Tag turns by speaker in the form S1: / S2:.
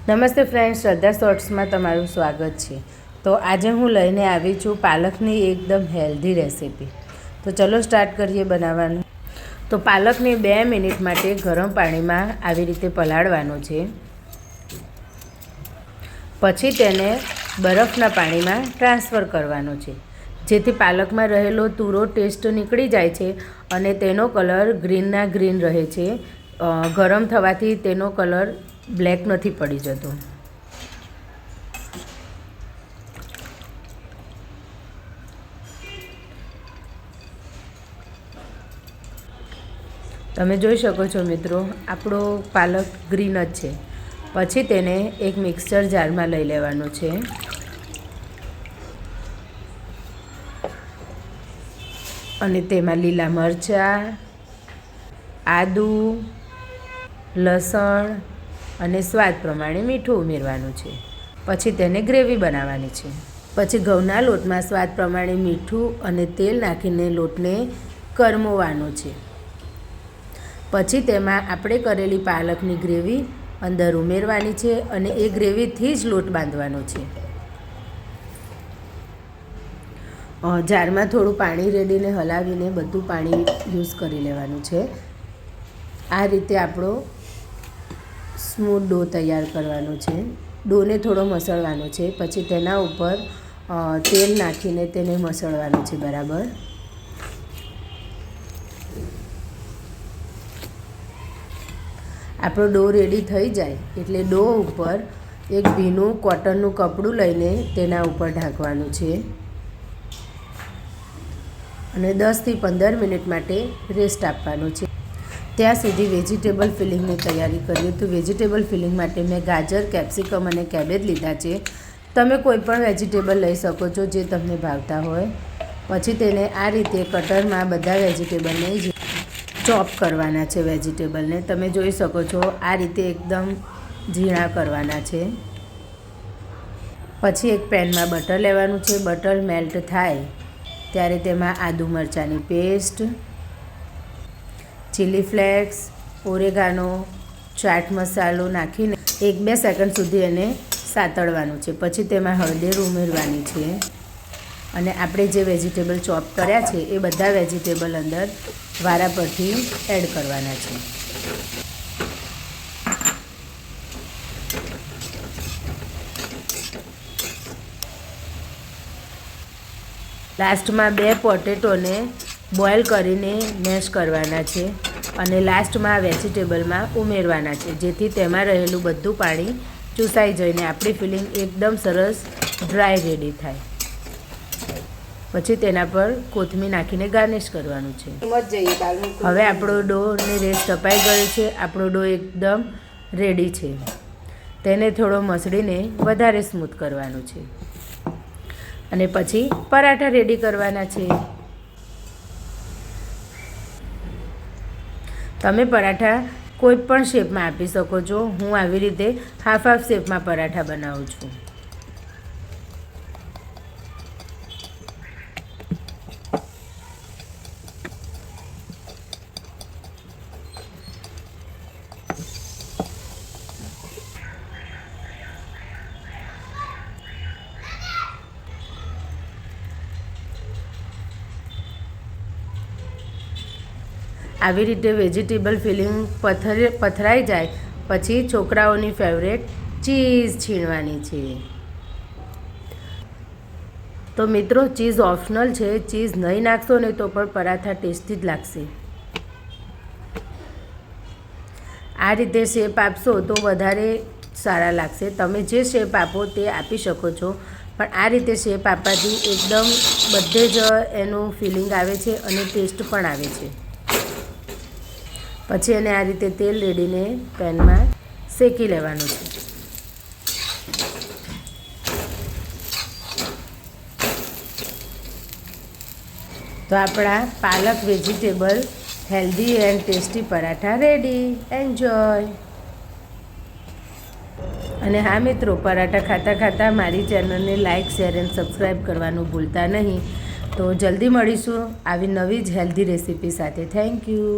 S1: નમસ્તે ફ્રેન્ડ્સ, શ્રદ્ધા શોર્ટ્સમાં તમારું સ્વાગત છે। તો આજે હું લઈને આવી છું પાલકની એકદમ હેલ્ધી રેસીપી। તો ચલો સ્ટાર્ટ કરીએ બનાવવાનું। તો પાલકને 2 મિનિટ માટે ગરમ પાણીમાં આવી રીતે પલાળવાનો છે। પછી તેને બરફના પાણીમાં ટ્રાન્સફર કરવાનો છે, જેથી પાલકમાં રહેલો તુરો ટેસ્ટ નીકળી જાય છે અને તેનો કલર ગ્રીનના ગ્રીન રહે છે। ગરમ થવાથી તેનો કલર બ્લેક નથી પડી જતો। તમે જોઈ શકો છો મિત્રો, આપણો પાલક ગ્રીન જ છે। પછી તેને એક મિક્સર જારમાં લઈ લેવાનું છે અને તેમાં લીલા મરચાં, આદું, લસણ અને સ્વાદ પ્રમાણે મીઠું ઉમેરવાનું છે। પછી તેને ગ્રેવી બનાવવાની છે। પછી ઘઉંના લોટમાં સ્વાદ પ્રમાણે મીઠું અને તેલ નાખીને લોટને કરમવાનો છે। પછી તેમાં આપણે કરેલી પાલકની ગ્રેવી અંદર ઉમેરવાની છે અને એ ગ્રેવીથી જ લોટ બાંધવાનો છે। જારમાં થોડું પાણી રેડીને હલાવીને બધું પાણી યુઝ કરી લેવાનું છે। આ રીતે આપણો સ્મૂથ ડો તૈયાર કરવાનો છે। ડોને થોડો મસળવાનો છે। પછી તેના ઉપર તેલ નાખીને તેને મસળવાનું છે બરાબર। આપણો ડો રેડી થઈ જાય એટલે ડો ઉપર એક ભીનું કોટનનું કપડું લઈને તેના ઉપર ઢાંકવાનું છે અને 10 થી 15 મિનિટ માટે રેસ્ટ આપવાનો છે। ત્યાં સુધી વેજીટેબલ ફિલિંગની તૈયારી કરીએ। તો વેજીટેબલ ફિલિંગ માટે મેં ગાજર, કેપ્સિકમ અને કેબેજ લીધા છે। તમે કોઈ પણ વેજીટેબલ લઈ શકો છો જે તમને ભાવતા હોય। પછી તેને આ રીતે કટરમાં બધા વેજીટેબલને ચોપ કરવાના છે। વેજીટેબલને તમે જોઈ શકો છો, આ રીતે એકદમ ઝીણા કરવાના છે। પછી એક પેનમાં બટર લેવાનું છે। બટર મેલ્ટ થાય ત્યારે તેમાં આદુ મરચાંની paste, chilli flakes, oregano, chaat મસાલો નાખીને 1-2 સેકન્ડ સુધી એને સાતળવાનું છે। પછી તેમાં હળદર ઉમેરવાની છે અને આપણે જે વેજીટેબલ ચોપ કર્યા છે એ બધા વેજીટેબલ અંદર વારા પરથી એડ કરવાના છે। લાસ્ટમાં 2 પોટેટોને બોઇલ કરીને મેશ કરવાના છે અને લાસ્ટમાં વેજીટેબલમાં ઉમેરવાના છે, જેથી તેમાં રહેલું બધું પાણી ચૂસાઈ જઈને આપણી ફિલિંગ એકદમ સરસ ડ્રાય રેડી થાય। પછી તેના પર કોથમીર નાખીને ગાર્નિશ કરવાનું છે। હવે આપણો ડોને રેસ્ટ અપાઈ ગયો છે। આપણો ડો એકદમ રેડી છે। તેને થોડો મસળીને વધારે સ્મૂથ કરવાનું છે અને પછી પરાઠા રેડી કરવાના છે। તમે પરાઠા કોઈ પણ શેપમાં આપી શકો છો। હું આવી રીતે હાફ શેપમાં પરાઠા બનાવું છું। આવી રીતે વેજીટેબલ ફિલિંગ પથરાઈ જાય પછી છોકરાઓની ફેવરેટ ચીઝ છીણવાની છે। તો મિત્રો, ચીઝ ઓપ્શનલ છે। ચીઝ નહીં નાખશો ને તો પણ પરાઠા ટેસ્ટી જ લાગશે। આ રીતે શેપ આપશો તો વધારે સારા લાગશે। તમે જે શેપ આપો તે આપી શકો છો, પણ આ રીતે શેપ આપવાથી એકદમ બધે જ એનું ફિલિંગ આવે છે અને ટેસ્ટ પણ આવે છે। પછી એને આ રીતે તેલ રેડીને પેનમાં શેકી લેવાનું છે। તો આપણા પાલક vegetable healthy and tasty paratha ready. Enjoy. અને હા મિત્રો, પરાઠા ખાતા ખાતા મારી ચેનલને લાઇક, શેર એન્ડ સબસ્ક્રાઈબ કરવાનું ભૂલતા નહીં। તો જલ્દી મળીશું આવી નવી જ હેલ્ધી રેસીપી સાથે। Thank you.